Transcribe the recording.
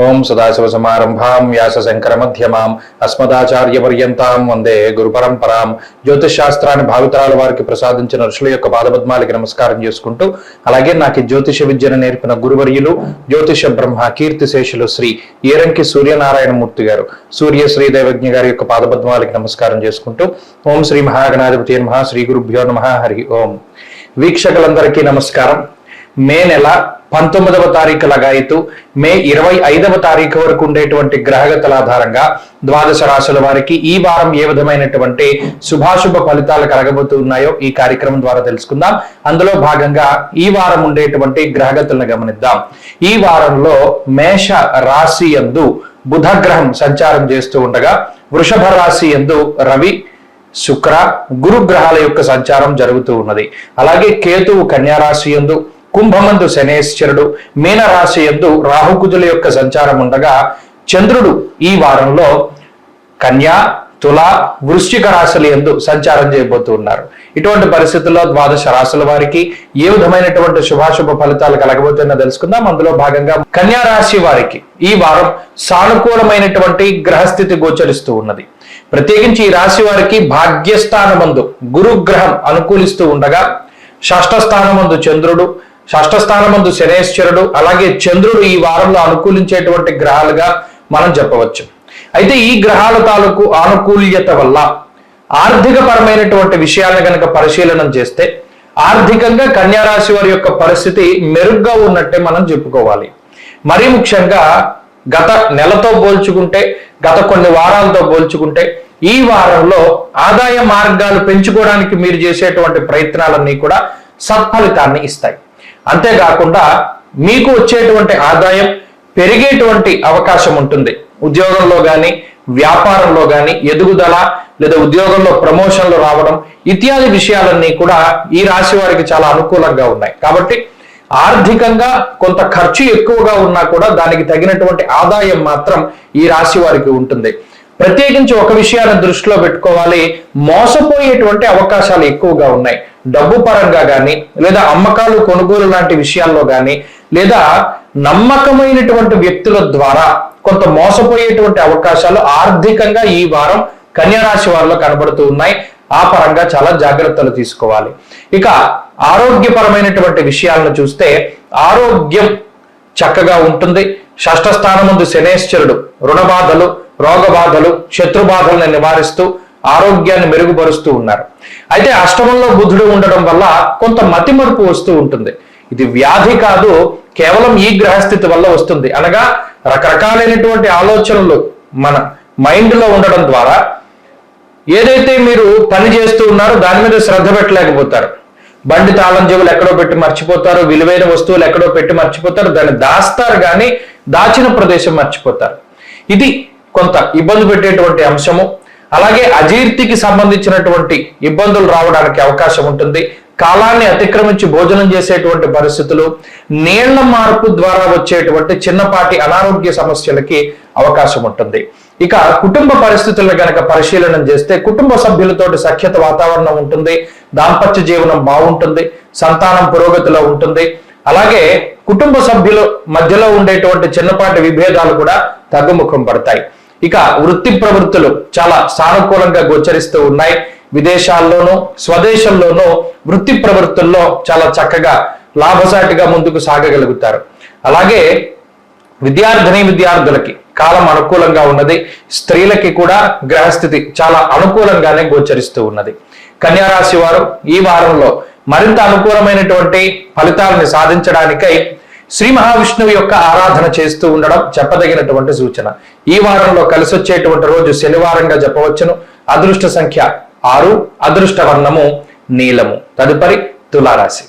ఓం సదాశివసమారంభాం వ్యాసశంకరమధ్యమాం అస్మదాచార్యపర్యంతాం వందే గురుపరంపరాం. జ్యోతిష్ శాస్త్రాన్ని భావితరాల వారికి ప్రసాదించిన ఋషుల యొక్క పాదపద్మాలకి నమస్కారం చేసుకుంటూ, అలాగే నాకు జ్యోతిష విద్యను నేర్పిన గురువర్యులు జ్యోతిష బ్రహ్మ కీర్తిశేషులు శ్రీ ఏరంకి సూర్యనారాయణమూర్తి గారు, సూర్య శ్రీ దైవజ్ఞ గారి యొక్క పాదపద్మాలకి నమస్కారం చేసుకుంటూ, ఓం శ్రీ మహాగణాధిపతి నమః, శ్రీ గురుభ్యో నమః, హరి ఓం. వీక్షకులందరికీ నమస్కారం. మే నెల 19వ తారీఖు లగాయితూ మే 25వ తారీఖు వరకు ఉండేటువంటి గ్రహగతుల ఆధారంగా ద్వాదశ రాశుల వారికి ఈ వారం ఏ విధమైనటువంటి శుభాశుభ ఫలితాలు కలగబోతున్నాయో ఈ కార్యక్రమం ద్వారా తెలుసుకుందాం. అందులో భాగంగా ఈ వారం ఉండేటువంటి గ్రహగతులను గమనిద్దాం. ఈ వారంలో మేష రాశి యందు బుధ గ్రహం సంచారం చేస్తూ ఉండగా, వృషభ రాశి యందు రవి, శుక్ర, గురు గ్రహాల యొక్క సంచారం జరుగుతూ ఉన్నది. అలాగే కేతువు కన్యా రాశి యందు, కుంభమందు శనేశ్వరుడు, మీనరాశి యందు రాహుకుజుల యొక్క సంచారం ఉండగా, చంద్రుడు ఈ వారంలో కన్యా, తుల, వృశ్చిక రాశుల యందు సంచారం చేయబోతూ ఉన్నారు. ఇటువంటి పరిస్థితుల్లో ద్వాదశ రాశుల వారికి ఏ విధమైనటువంటి శుభాశుభ ఫలితాలు కలగబోతున్నా తెలుసుకుందాం. అందులో భాగంగా కన్యా రాశి వారికి ఈ వారం సానుకూలమైనటువంటి గ్రహస్థితి గోచరిస్తూ ఉన్నది. ప్రత్యేకించి ఈ రాశి వారికి భాగ్యస్థానమందు గురుగ్రహం అనుకూలిస్తూ ఉండగా, షష్ఠ స్థానమందు చంద్రుడు, షష్ఠ స్థానమందు శనేశ్వరుడు, అలాగే చంద్రుడు ఈ వారంలో అనుకూలించేటువంటి గ్రహాలుగా మనం చెప్పవచ్చు. అయితే ఈ గ్రహాల తాలూకు ఆనుకూల్యత వల్ల ఆర్థిక పరమైనటువంటి విషయాలను కనుక పరిశీలన చేస్తే ఆర్థికంగా కన్యా రాశి వారి యొక్క పరిస్థితి మెరుగ్గా ఉన్నట్టే మనం చెప్పుకోవాలి. మరీ ముఖ్యంగా గత నెలతో పోల్చుకుంటే, గత కొన్ని వారాలతో పోల్చుకుంటే ఈ వారంలో ఆదాయ మార్గాలు పెంచుకోవడానికి మీరు చేసేటువంటి ప్రయత్నాలన్నీ కూడా సత్ఫలితాన్ని ఇస్తాయి. అంతేకాకుండా మీకు వచ్చేటువంటి ఆదాయం పెరిగేటువంటి అవకాశం ఉంటుంది. ఉద్యోగంలో కానీ, వ్యాపారంలో కానీ ఎదుగుదల, లేదా ఉద్యోగంలో ప్రమోషన్లు రావడం ఇత్యాది విషయాలన్నీ కూడా ఈ రాశి వారికి చాలా అనుకూలంగా ఉన్నాయి. కాబట్టి ఆర్థికంగా కొంత ఖర్చు ఎక్కువగా ఉన్నా కూడా దానికి తగినటువంటి ఆదాయం మాత్రం ఈ రాశి వారికి ఉంటుంది. ప్రత్యేకించి ఒక విషయాన్ని దృష్టిలో పెట్టుకోవాలి, మోసపోయేటువంటి అవకాశాలు ఎక్కువగా ఉన్నాయి. డబ్బు పరంగా కానీ, లేదా అమ్మకాలు కొనుగోలు లాంటి విషయాల్లో కానీ, లేదా నమ్మకమైనటువంటి వ్యక్తుల ద్వారా కొంత మోసపోయేటువంటి అవకాశాలు ఆర్థికంగా ఈ వారం కన్యా రాశి వారిలో కనబడుతూ ఉన్నాయి. ఆ పరంగా చాలా జాగ్రత్తలు తీసుకోవాలి. ఇక ఆరోగ్యపరమైనటువంటి విషయాలను చూస్తే ఆరోగ్యం చక్కగా ఉంటుంది. షష్ఠ స్థానమందు శనేశ్వరుడు రుణబాధలు, రోగబాధలు, శత్రుబాధలను నివారిస్తూ ఆరోగ్యాన్ని మెరుగుపరుస్తూ ఉన్నారు. అయితే అష్టమంలో బుధుడు ఉండడం వల్ల కొంత మతిమరుపు వస్తూ ఉంటుంది. ఇది వ్యాధి కాదు, కేవలం ఈ గ్రహస్థితి వల్ల వస్తుంది. అనగా రకరకాలైనటువంటి ఆలోచనలు మన మైండ్ లో ఉండడం ద్వారా ఏదైతే మీరు పని చేస్తూ ఉన్నారో దాని మీద శ్రద్ధ పెట్టలేకపోతారు. బండి తాళం చెవులు ఎక్కడో పెట్టి మర్చిపోతారు, విలువైన వస్తువులు ఎక్కడో పెట్టి మర్చిపోతారు, దాన్ని దాస్తారు కానీ దాచిన ప్రదేశం మర్చిపోతారు. ఇది కొంత ఇబ్బంది పెట్టేటువంటి అంశము. అలాగే అజీర్తికి సంబంధించినటువంటి ఇబ్బందులు రావడానికి అవకాశం ఉంటుంది. కాలాన్ని అతిక్రమించి భోజనం చేసేటువంటి పరిస్థితులు, నీళ్ల మార్పు ద్వారా వచ్చేటువంటి చిన్నపాటి అనారోగ్య సమస్యలకి అవకాశం ఉంటుంది. ఇక కుటుంబ పరిస్థితులను గనక పరిశీలన చేస్తే కుటుంబ సభ్యులతోటి సఖ్యత వాతావరణం ఉంటుంది, దాంపత్య జీవనం బాగుంటుంది, సంతానం పురోగతిలో ఉంటుంది. అలాగే కుటుంబ సభ్యుల మధ్యలో ఉండేటువంటి చిన్నపాటి విభేదాలు కూడా తగ్గుముఖం పడతాయి. ఇక వృత్తి ప్రవృత్తులు చాలా సానుకూలంగా గోచరిస్తూ ఉన్నాయి. విదేశాల్లోనూ స్వదేశంలోనూ వృత్తి ప్రవృత్తుల్లో చాలా చక్కగా లాభసాటిగా ముందుకు సాగగలుగుతారు. అలాగే విద్యార్థులకి కాలం అనుకూలంగా ఉన్నది. స్త్రీలకి కూడా గ్రహస్థితి చాలా అనుకూలంగానే గోచరిస్తూ ఉన్నది. కన్యా రాశి వారు ఈ వారంలో మరింత అనుకూలమైనటువంటి ఫలితాలను సాధించడానికై శ్రీ మహావిష్ణువు యొక్క ఆరాధన చేస్తూ ఉండడం చెప్పదగినటువంటి సూచన. ఈ వారంలో కలిసి వచ్చేటువంటి రోజు శనివారంగా చెప్పవచ్చును. అదృష్ట సంఖ్య 6, అదృష్ట వర్ణము నీలము. తదుపరి తులారాశి.